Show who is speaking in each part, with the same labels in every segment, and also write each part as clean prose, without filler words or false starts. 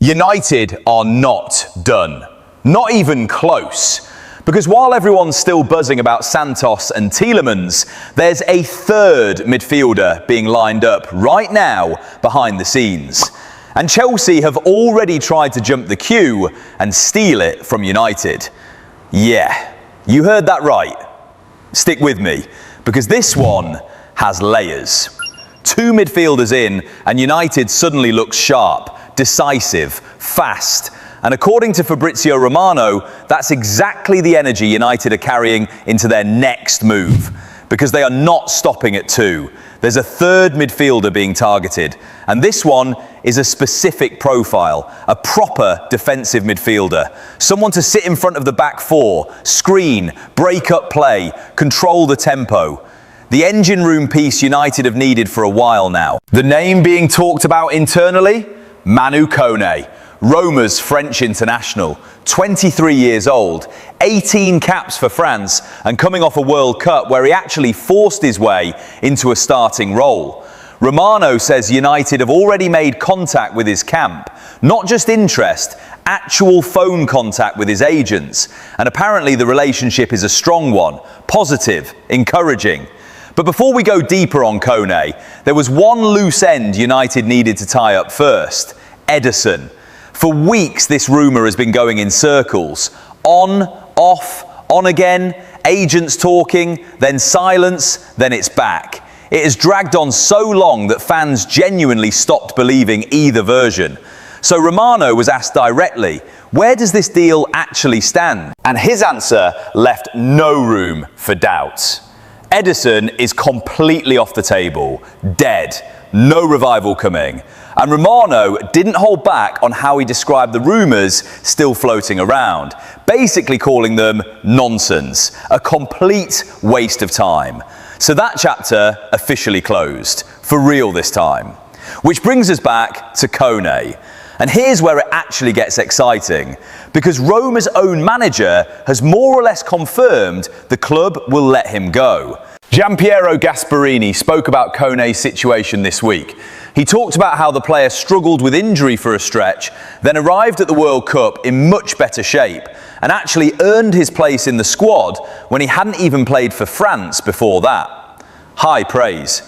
Speaker 1: United are not done. Not even close. Because while everyone's still buzzing about Santos and Tielemans, there's a third midfielder being lined up right now behind the scenes. And Chelsea have already tried to jump the queue and steal it from United. Yeah, you heard that right. Stick with me, because this one has layers. Two midfielders in, and United suddenly looks sharp, decisive, fast. And according to Fabrizio Romano, that's exactly the energy United are carrying into their next move, because they are not stopping at two. There's a third midfielder being targeted, and this one is a specific profile, a proper defensive midfielder, someone to sit in front of the back four, screen, break up play, control the tempo. The engine room piece United have needed for a while now. The name being talked about internally? Manu Kone, Roma's French international, 23 years old, 18 caps for France, and coming off a World Cup where he actually forced his way into a starting role. Romano says United have already made contact with his camp, not just interest, actual phone contact with his agents, and apparently the relationship is a strong one, positive, encouraging. But before we go deeper on Kone, there was one loose end United needed to tie up first: Edison. For weeks this rumour has been going in circles. On, off, on again, agents talking, then silence, then it's back. It has dragged on so long that fans genuinely stopped believing either version. So Romano was asked directly, where does this deal actually stand? And his answer left no room for doubt. Edison is completely off the table, dead, no revival coming. And Romano didn't hold back on how he described the rumours still floating around, basically calling them nonsense, a complete waste of time. So that chapter officially closed, for real this time. Which brings us back to Kone. And here's where it actually gets exciting, because Roma's own manager has more or less confirmed the club will let him go. Gianpiero Gasperini spoke about Kone's situation this week. He talked about how the player struggled with injury for a stretch, then arrived at the World Cup in much better shape, and actually earned his place in the squad when he hadn't even played for France before that. High praise.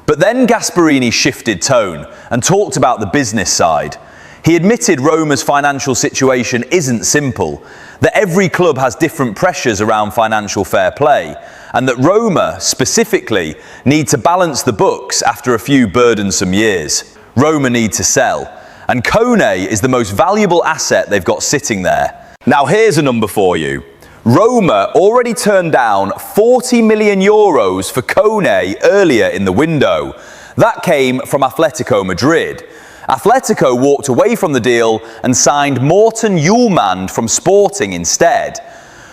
Speaker 1: But then Gasperini shifted tone and talked about the business side. He admitted Roma's financial situation isn't simple, that every club has different pressures around financial fair play, and that Roma, specifically, need to balance the books after a few burdensome years. Roma need to sell, and Kone is the most valuable asset they've got sitting there. Now here's a number for you. Roma already turned down 40 million euros for Kone earlier in the window. That came from Atletico Madrid. Atletico walked away from the deal and signed Morten Hjulmand from Sporting instead.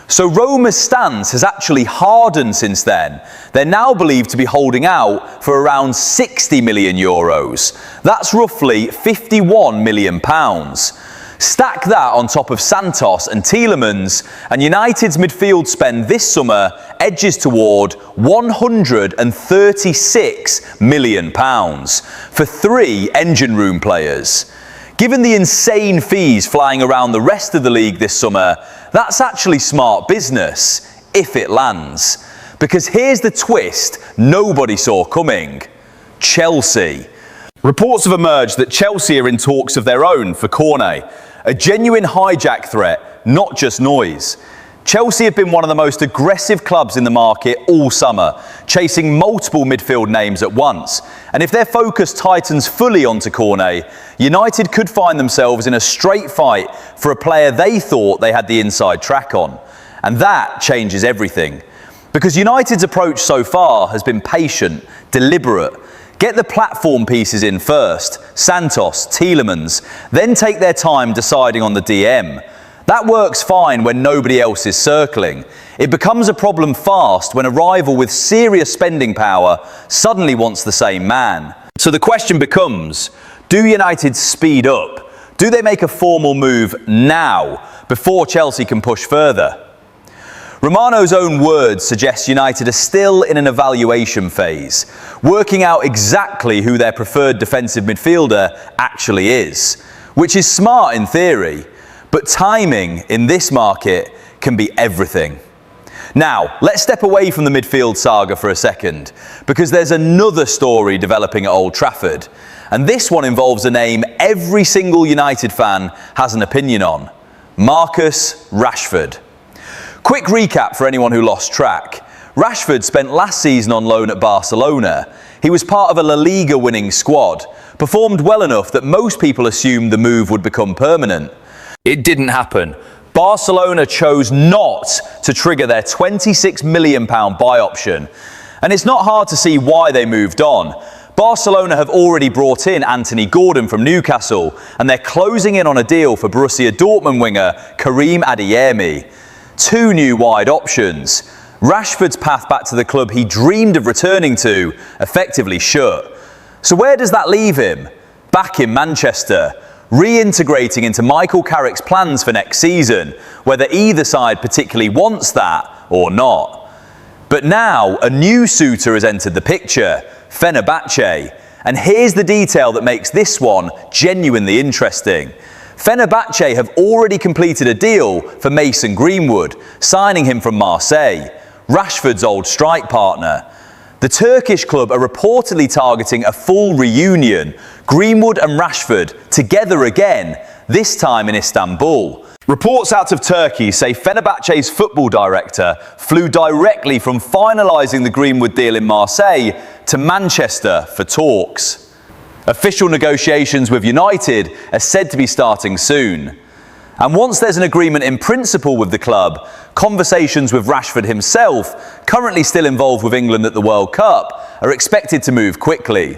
Speaker 1: So Roma's stance has actually hardened since then. They're now believed to be holding out for around 60 million euros. That's roughly 51 million pounds. Stack that on top of Santos and Tielemans, and United's midfield spend this summer edges toward 136 million pounds for 3 engine room players. Given the insane fees flying around the rest of the league this summer, that's actually smart business, if it lands. Because here's the twist nobody saw coming: Chelsea. Reports have emerged that Chelsea are in talks of their own for Kone, a genuine hijack threat, not just noise. Chelsea have been one of the most aggressive clubs in the market all summer, chasing multiple midfield names at once. And if their focus tightens fully onto Kone, United could find themselves in a straight fight for a player they thought they had the inside track on. And that changes everything. Because United's approach so far has been patient, deliberate. Get the platform pieces in first, Santos, Tielemans, then take their time deciding on the DM. That works fine when nobody else is circling. It becomes a problem fast when a rival with serious spending power suddenly wants the same man. So the question becomes, do United speed up? Do they make a formal move now, before Chelsea can push further? Romano's own words suggest United are still in an evaluation phase, working out exactly who their preferred defensive midfielder actually is. which is smart in theory, but timing in this market can be everything. Now, let's step away from the midfield saga for a second, because there's another story developing at Old Trafford, and this one involves a name every single United fan has an opinion on: Marcus Rashford. Quick recap for anyone who lost track. Rashford spent last season on loan at Barcelona. He was part of a La Liga winning squad, performed well enough that most people assumed the move would become permanent. It didn't happen. Barcelona chose not to trigger their £26 million buy option. And it's not hard to see why they moved on. Barcelona have already brought in Anthony Gordon from Newcastle, and they're closing in on a deal for Borussia Dortmund winger Karim Adeyemi. Two new wide options. Rashford's path back to the club he dreamed of returning to effectively shut. So where does that leave him? Back in Manchester, reintegrating into Michael Carrick's plans for next season, whether either side particularly wants that or not. But now a new suitor has entered the picture, Fenerbahce, and here's the detail that makes this one genuinely interesting. Fenerbahce have already completed a deal for Mason Greenwood, signing him from Marseille, Rashford's old strike partner. The Turkish club are reportedly targeting a full reunion, Greenwood and Rashford together again, this time in Istanbul. Reports out of Turkey say Fenerbahce's football director flew directly from finalising the Greenwood deal in Marseille to Manchester for talks. Official negotiations with United are said to be starting soon. And once there's an agreement in principle with the club, conversations with Rashford himself, currently still involved with England at the World Cup, are expected to move quickly.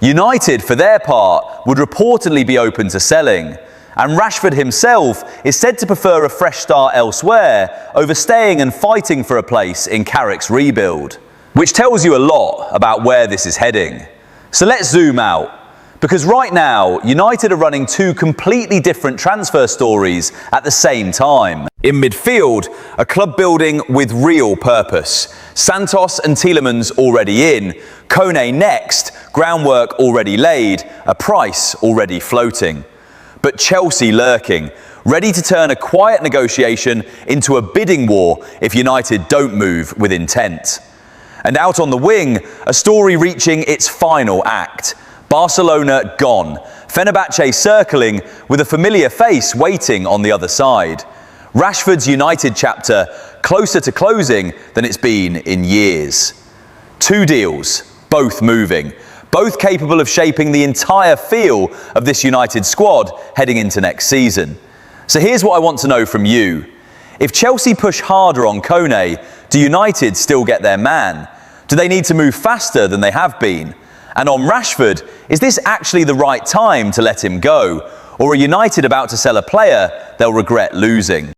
Speaker 1: United, for their part, would reportedly be open to selling, and Rashford himself is said to prefer a fresh start elsewhere over staying and fighting for a place in Carrick's rebuild, which tells you a lot about where this is heading. So let's zoom out. Because right now, United are running two completely different transfer stories at the same time. In midfield, a club building with real purpose. Santos and Tielemans already in, Kone next, groundwork already laid, a price already floating. But Chelsea lurking, ready to turn a quiet negotiation into a bidding war if United don't move with intent. And out on the wing, a story reaching its final act. Barcelona gone, Fenerbahce circling with a familiar face waiting on the other side. Rashford's United chapter closer to closing than it's been in years. Two deals, both moving, both capable of shaping the entire feel of this United squad heading into next season. So here's what I want to know from you. If Chelsea push harder on Kone, do United still get their man? Do they need to move faster than they have been? And on Rashford, is this actually the right time to let him go? Or are United about to sell a player they'll regret losing?